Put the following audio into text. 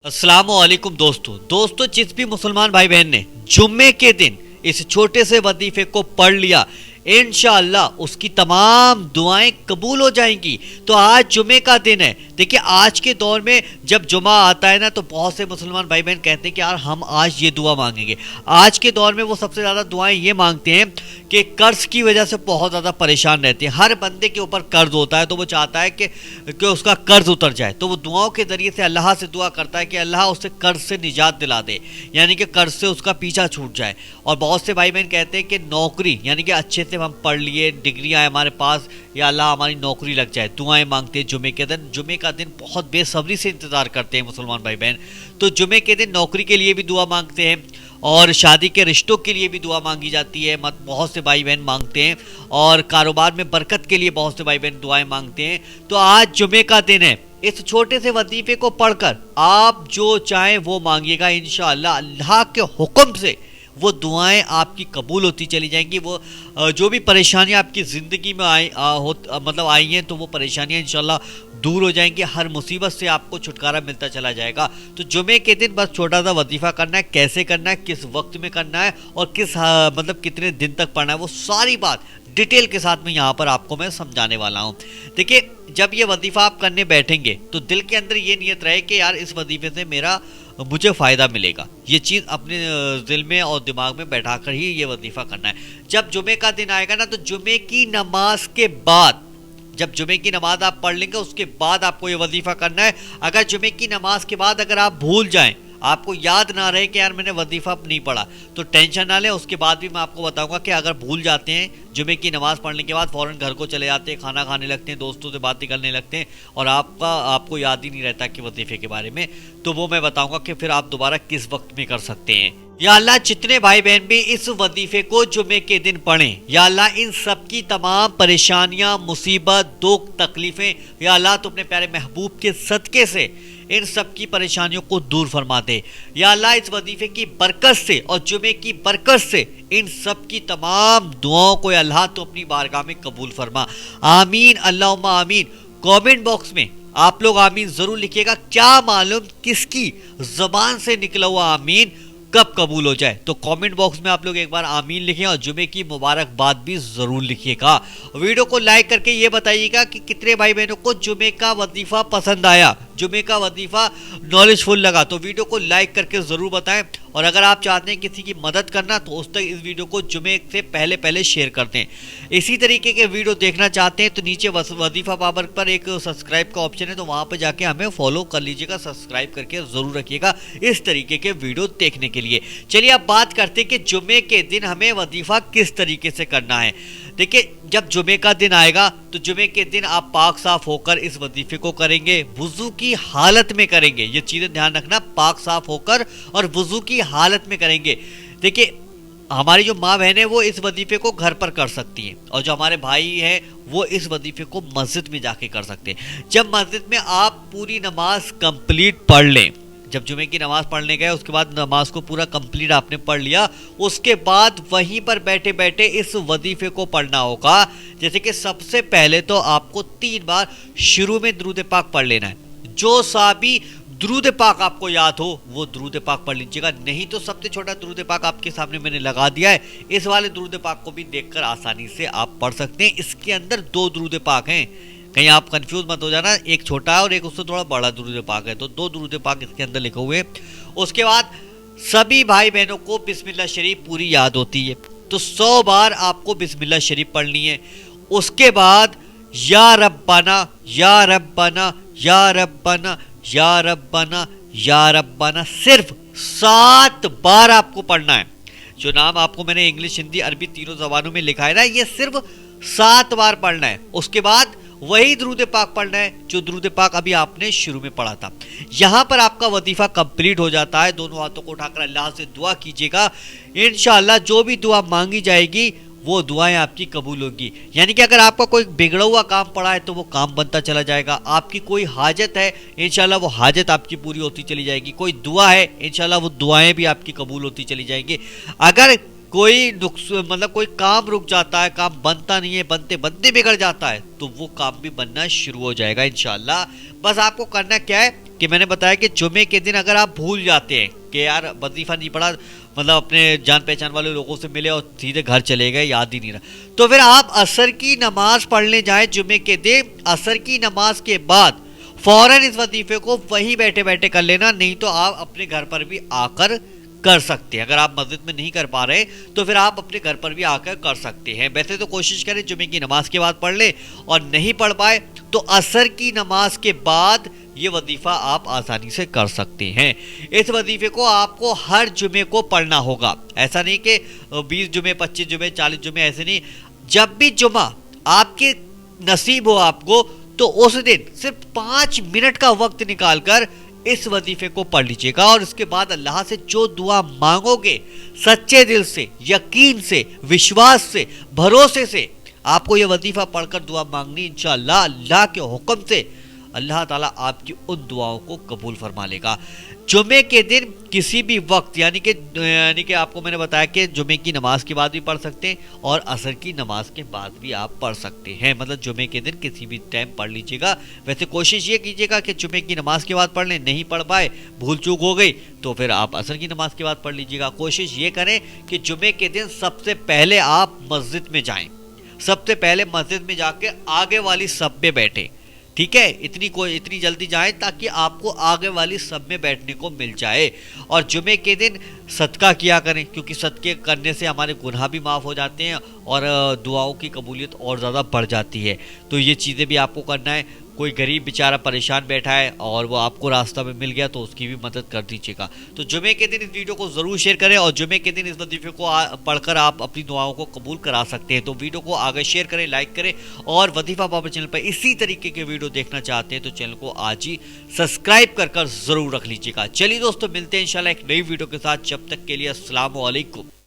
अस्सलाम वालेकुम दोस्तों जिस भी मुसलमान भाई बहन ने जुम्मे के दिन इस छोटे से वजीफे को पढ़ लिया इंशाअल्लाह उसकी तमाम दुआएं कबूल हो जाएंगी। तो आज जुमे का दिन है। देखिए आज के दौर में जब जुमा आता है ना तो बहुत से मुसलमान भाई बहन कहते हैं कि यार हम आज ये दुआ मांगेंगे। आज के दौर में वो सबसे ज़्यादा दुआएं ये मांगते हैं कि कर्ज की वजह से बहुत ज़्यादा परेशान रहते हैं। हर बंदे के ऊपर कर्ज होता है तो वो चाहता है कि उसका कर्ज उतर जाए, तो वो दुआओं के ज़रिए से अल्लाह से दुआ करता है कि अल्लाह उसे कर्ज से निजात दिला दे, यानी कि कर्ज से उसका पीछा छूट जाए। और बहुत से भाई बहन कहते हैं कि नौकरी, यानी कि अच्छे से हम पढ़ लिए, डिग्रियाँ हमारे पास, या अल्लाह हमारी नौकरी लग जाए, दुआएं मांगते हैं जुमे के दिन। जुमे का दिन बहुत बेसब्री से इंतज़ार करते हैं मुसलमान भाई बहन। तो जुमे के दिन नौकरी के लिए भी दुआ मांगते हैं और शादी के रिश्तों के लिए भी दुआ मांगी जाती है, बहुत से भाई बहन मांगते हैं, और कारोबार में बरकत के लिए बहुत से भाई बहन दुआएं मांगते हैं। तो आज जुमे का दिन है। इस छोटे से वजीफे को पढ़कर आप जो चाहें वो मांगिएगा, इंशाअल्लाह अल्लाह के हुक्म से वो दुआएं आपकी कबूल होती चली जाएंगी। वो जो भी परेशानियां आपकी ज़िंदगी में आई हैं तो वो परेशानियां इंशाल्लाह दूर हो जाएंगी। हर मुसीबत से आपको छुटकारा मिलता चला जाएगा। तो जुमे के दिन बस छोटा सा वजीफा करना है, कैसे करना है, किस वक्त में करना है और कितने दिन तक पढ़ना है, वो सारी बात डिटेल के साथ में यहाँ पर आपको मैं समझाने वाला हूँ। देखिए जब ये वजीफा आप करने बैठेंगे तो दिल के अंदर ये नियत रहे कि यार इस वजीफे से मुझे फ़ायदा मिलेगा। ये चीज़ अपने दिल में और दिमाग में बैठा कर ही ये वजीफा करना है। जब जुमे का दिन आएगा ना तो जुमे की नमाज के बाद, जब जुमे की नमाज आप पढ़ लेंगे उसके बाद आपको ये वजीफा करना है। अगर जुमे की नमाज के बाद अगर आप भूल जाएं, आपको याद ना रहे कि यार मैंने वजीफा नहीं पढ़ा, तो टेंशन ना लें। उसके बाद भी मैं आपको बताऊंगा कि अगर भूल जाते हैं जुमे की नमाज पढ़ने के बाद फ़ौरन घर को चले जाते हैं, खाना खाने लगते हैं, दोस्तों से बातें करने लगते हैं और आपको याद ही नहीं रहता कि वजीफे के बारे में, तो वो मैं बताऊंगा कि फिर आप दोबारा किस वक्त में कर सकते हैं। या अल्लाह जितने भाई बहन भी इस वजीफे को जुमे के दिन पढ़ें, या अल्लाह इन सब की तमाम परेशानियां, मुसीबत, दुख, तकलीफ़ें, या अल्लाह तो अपने प्यारे महबूब के सदक़े से इन सब की परेशानियों को दूर फरमा दे। या अल्लाह इस वजीफे की बरकत से और जुमे की बरकत से इन सब की तमाम दुआओं को अल्लाह तो अपनी बारगाह में कबूल फरमा। आमीन अल्लाहुम्मा आमीन। कमेंट बॉक्स में आप लोग आमीन ज़रूर लिखिएगा। क्या मालूम किसकी ज़बान से निकला हुआ आमीन कब कबूल हो जाए। तो कमेंट बॉक्स में आप लोग एक बार आमीन लिखें और जुमे की मुबारकबाद भी ज़रूर लिखिएगा। वीडियो को लाइक करके ये बताइएगा कि कितने भाई बहनों को जुमे का वजीफा पसंद आया, जुमे का वजीफा नॉलेजफुल लगा। तो वीडियो को लाइक करके ज़रूर बताएं। और अगर आप चाहते हैं किसी की मदद करना तो उस तक इस वीडियो को जुमे से पहले शेयर कर दें। इसी तरीके के वीडियो देखना चाहते हैं तो नीचे वजीफा बाबर पर एक सब्सक्राइब का ऑप्शन है, तो वहाँ पर जाके हमें फॉलो कर लीजिएगा, सब्सक्राइब करके ज़रूर रखिएगा इस तरीके के वीडियो देखने के लिए। चलिए अब बात करते हैं कि जुमे के दिन हमें वजीफा किस तरीके से करना है। देखिए जब जुमे का दिन आएगा तो जुमे के दिन आप पाक साफ होकर इस वजीफे को करेंगे, वुजू की हालत में करेंगे। ये चीज़ें ध्यान रखना, पाक साफ होकर और वुजू की हालत में करेंगे। देखिए हमारी जो माँ बहन है वो इस वजीफे को घर पर कर सकती हैं और जो हमारे भाई हैं वो इस वजीफे को मस्जिद में जाके कर सकते हैं। जब मस्जिद में आप पूरी नमाज कंप्लीट पढ़ लें, जब जुमे की नमाज पढ़ने गए उसके बाद नमाज को पूरा कंप्लीट आपने पढ़ लिया, उसके बाद वहीं पर बैठे बैठे इस वजीफे को पढ़ना होगा। जैसे कि सबसे पहले तो आपको 3 बार शुरू में दुरूद पाक पढ़ लेना है। जो साबी दुरूद पाक आपको याद हो वो दुरूद पाक पढ़ लीजिएगा, नहीं तो सबसे छोटा दुरूद पाक आपके सामने मैंने लगा दिया है। इस वाले दुरूद पाक को भी देखकर आसानी से आप पढ़ सकते हैं। इसके अंदर 2 दुरूद पाक हैं, कहीं आप कंफ्यूज मत हो जाना, एक छोटा है और एक उससे थोड़ा बड़ा दुरूद पाक है, तो 2 दुरूद पाक इसके अंदर लिखे हुए। उसके बाद सभी भाई बहनों को बिस्मिल्लाह शरीफ पूरी याद होती है, तो 100 बार आपको बिस्मिल्लाह शरीफ पढ़नी है। उसके बाद या रब्बाना या रब्बाना या रब्बाना या रब्बाना या रब्बाना सिर्फ 7 बार आपको पढ़ना है। जो नाम आपको मैंने इंग्लिश, हिंदी, अरबी तीनों जबानों में लिखा है ना, ये सिर्फ 7 बार पढ़ना है। उसके बाद वही दुरूद पाक पढ़ना है जो दुरूद पाक अभी आपने शुरू में पढ़ा था। यहाँ पर आपका वजीफा कंप्लीट हो जाता है। दोनों हाथों को उठाकर अल्लाह से दुआ कीजिएगा, इंशाअल्लाह जो भी दुआ मांगी जाएगी वो दुआएं आपकी कबूल होगी। यानी कि अगर आपका कोई बिगड़ा हुआ काम पड़ा है तो वो काम बनता चला जाएगा। आपकी कोई हाजत है इंशाल्लाह वो हाजत आपकी पूरी होती चली जाएगी। कोई दुआ है इंशाल्लाह वो दुआएं भी आपकी कबूल होती चली जाएंगी। अगर कोई कोई काम रुक जाता है, काम बनता नहीं है, बनते बनते बिगड़ जाता है, तो वो काम भी बनना शुरू हो जाएगा इंशाल्लाह। बस आपको करना क्या है, کہ میں نے بتایا کہ جمعے کے دن اگر آپ بھول جاتے ہیں کہ یار وظیفہ نہیں پڑھا، مطلب اپنے جان پہچان والے لوگوں سے ملے اور سیدھے گھر چلے گئے، یاد ہی نہیں رہا، تو پھر آپ عصر کی نماز پڑھنے جائیں جمعے کے دن، عصر کی نماز کے بعد فوراً اس وظیفے کو وہیں بیٹھے بیٹھے کر لینا، نہیں تو آپ اپنے گھر پر بھی آ کر کر سکتے ہیں۔ اگر آپ مسجد میں نہیں کر پا رہے تو پھر آپ اپنے گھر پر بھی آ کر کر سکتے ہیں۔ ویسے تو کوشش کریں جمعے کی نماز کے بعد پڑھ لیں، اور نہیں پڑھ پائے تو عصر کی نماز کے بعد یہ وظیفہ آپ آسانی سے کر سکتے ہیں۔ اس وظیفے کو آپ کو ہر جمعے کو پڑھنا ہوگا، ایسا نہیں کہ 20 جمعے 25 جمعے 40 جمعے، ایسے نہیں، جب بھی جمعہ آپ کے نصیب ہو آپ کو تو اس دن صرف 5 منٹ کا وقت نکال کر اس وظیفے کو پڑھ لیجئے گا، اور اس کے بعد اللہ سے جو دعا مانگو گے سچے دل سے، یقین سے، وشواس سے، بھروسے سے آپ کو یہ وظیفہ پڑھ کر دعا مانگنی، انشاءاللہ اللہ کے حکم سے اللہ تعالیٰ آپ کی ان دعاؤں کو قبول فرما لے گا۔ جمعے کے دن کسی بھی وقت، یعنی کہ آپ کو میں نے بتایا کہ جمعے کی نماز کے بعد بھی پڑھ سکتے ہیں اور عصر کی نماز کے بعد بھی آپ پڑھ سکتے ہیں، مطلب جمعے کے دن کسی بھی ٹائم پڑھ لیجئے گا۔ ویسے کوشش یہ کیجئے گا کہ جمعے کی نماز کے بعد پڑھ لیں، نہیں پڑھ پائے، بھول چوک ہو گئی تو پھر آپ عصر کی نماز کے بعد پڑھ لیجئے گا۔ کوشش یہ کریں کہ جمعے کے دن سب سے پہلے آپ مسجد میں جائیں، سب سے پہلے مسجد میں جا کے آگے والی صف میں بیٹھیں، ٹھیک ہے، اتنی جلدی جائیں تاکہ آپ کو آگے والی صف میں بیٹھنے کو مل جائے۔ اور جمعے کے دن صدقہ کیا کریں، کیونکہ صدقے کرنے سے ہمارے گناہ بھی معاف ہو جاتے ہیں اور دعاؤں کی قبولیت اور زیادہ بڑھ جاتی ہے، تو یہ چیزیں بھی آپ کو کرنا ہے۔ کوئی غریب بیچارہ پریشان بیٹھا ہے اور وہ آپ کو راستہ میں مل گیا تو اس کی بھی مدد کر دیجیے گا۔ تو جمعے کے دن اس ویڈیو کو ضرور شیئر کریں، اور جمعے کے دن اس وظیفے کو پڑھ کر آپ اپنی دعاؤں کو قبول کرا سکتے ہیں۔ تو ویڈیو کو آگے شیئر کریں، لائک کریں، اور وظیفہ بابر چینل پر اسی طریقے کے ویڈیو دیکھنا چاہتے ہیں تو چینل کو آج ہی سبسکرائب کر ضرور رکھ لیجیے گا۔ چلیے دوستو، ملتے ہیں انشاءاللہ ایک نئی ویڈیو کے ساتھ، جب تک کے لیے السلام علیکم۔